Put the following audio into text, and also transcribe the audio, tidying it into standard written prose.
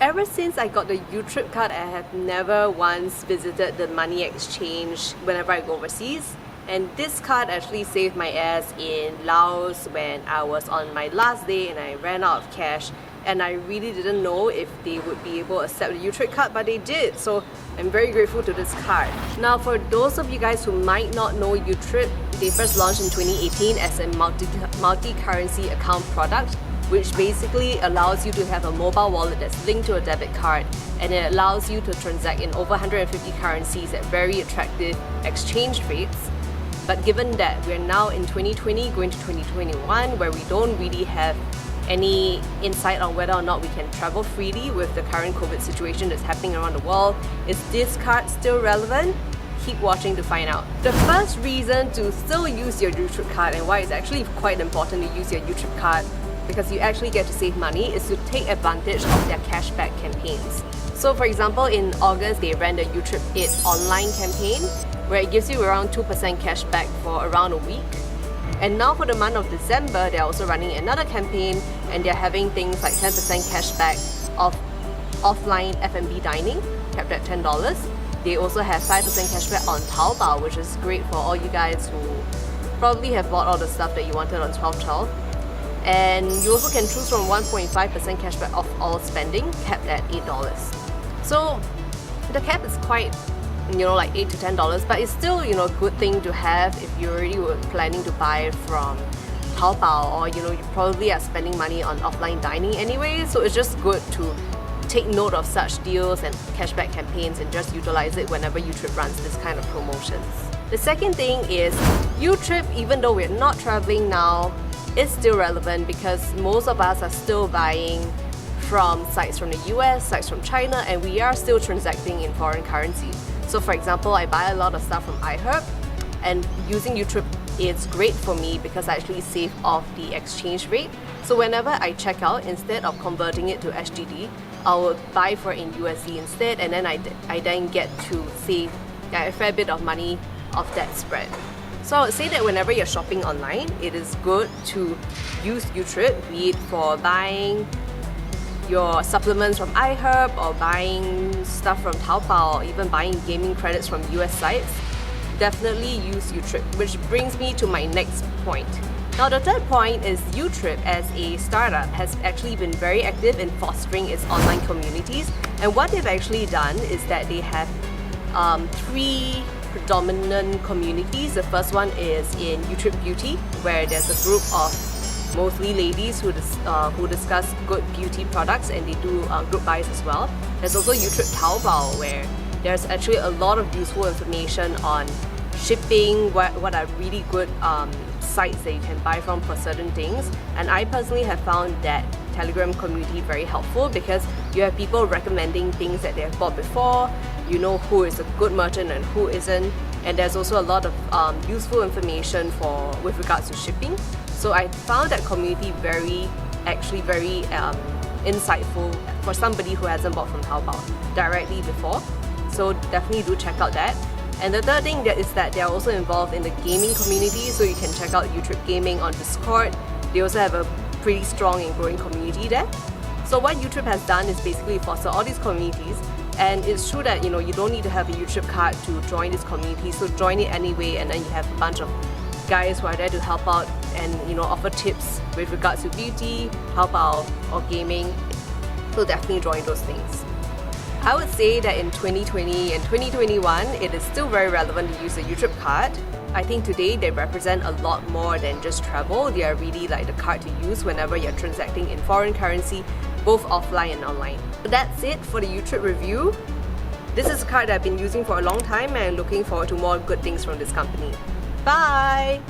Ever since I got the Youtrip card, I have never once visited the money exchange whenever I go overseas. And this card actually saved my ass in Laos when I was on my last day and I ran out of cash. And I really didn't know if they would be able to accept the Youtrip card, but they did. So I'm very grateful to this card. Now, for those of you guys who might not know Youtrip, they first launched in 2018 as a multi-currency account product, which basically allows you to have a mobile wallet that's linked to a debit card, and it allows you to transact in over 150 currencies at very attractive exchange rates. But given that we're now in 2020 going to 2021, where we don't really have any insight on whether or not we can travel freely with the current COVID situation that's happening around the world, is this card still relevant? Keep watching to find out. The first reason to still use your Youtrip card, and why it's actually quite important to use your Youtrip card because you actually get to save money, is to take advantage of their cashback campaigns. So for example, in August, they ran the Youtrip It online campaign, where it gives you around 2% cashback for around a week. And now for the month of December, they're also running another campaign, and they're having things like 10% cashback of offline F&B dining, capped at $10. They also have 5% cashback on Taobao, which is great for all you guys who probably have bought all the stuff that you wanted on 12.12. And you also can choose from 1.5% cashback off all spending, capped at $8. So the cap is quite, like $8 to $10, but it's still, a good thing to have if you already were planning to buy from Taobao, or you probably are spending money on offline dining anyway. So it's just good to take note of such deals and cashback campaigns and just utilize it whenever Youtrip runs this kind of promotions. The second thing is Youtrip, even though we're not traveling now, is still relevant because most of us are still buying from sites from the US, sites from China, and we are still transacting in foreign currency. So for example, I buy a lot of stuff from iHerb, and using Youtrip is great for me because I actually save off the exchange rate. So whenever I check out, instead of converting it to SGD, I will buy for it in USD instead, and then I then get to save a fair bit of money off that spread. So I would say that whenever you're shopping online, it is good to use Youtrip, be it for buying your supplements from iHerb, or buying stuff from Taobao, or even buying gaming credits from US sites. Definitely use Youtrip, which brings me to my next point. Now the third point is Youtrip as a startup has actually been very active in fostering its online communities, and what they've actually done is that they have three predominant communities. The first one is in Youtrip Beauty, where there's a group of mostly ladies who discuss good beauty products, and they do group buys as well. There's also Youtrip Taobao, where there's actually a lot of useful information on shipping, what are really good sites that you can buy from for certain things. And I personally have found that Telegram community very helpful because you have people recommending things that they have bought before, you know who is a good merchant and who isn't, and there's also a lot of useful information with regards to shipping. So I found that community very insightful for somebody who hasn't bought from Taobao directly before. So definitely do check out that. And the third thing is that they are also involved in the gaming community, so you can check out Youtrip Gaming on Discord. They also have a pretty strong and growing community there. So what Youtrip has done is basically foster all these communities, and it's true that you don't need to have a Youtrip card to join this community, so join it anyway, and then you have a bunch of guys who are there to help out and offer tips with regards to beauty, Taobao, or gaming. So definitely join those things. I would say that in 2020 and 2021, it is still very relevant to use a Youtrip card. I think today they represent a lot more than just travel. They are really like the card to use whenever you're transacting in foreign currency, both offline and online. So that's it for the Youtrip review. This is a card that I've been using for a long time, and I'm looking forward to more good things from this company. Bye!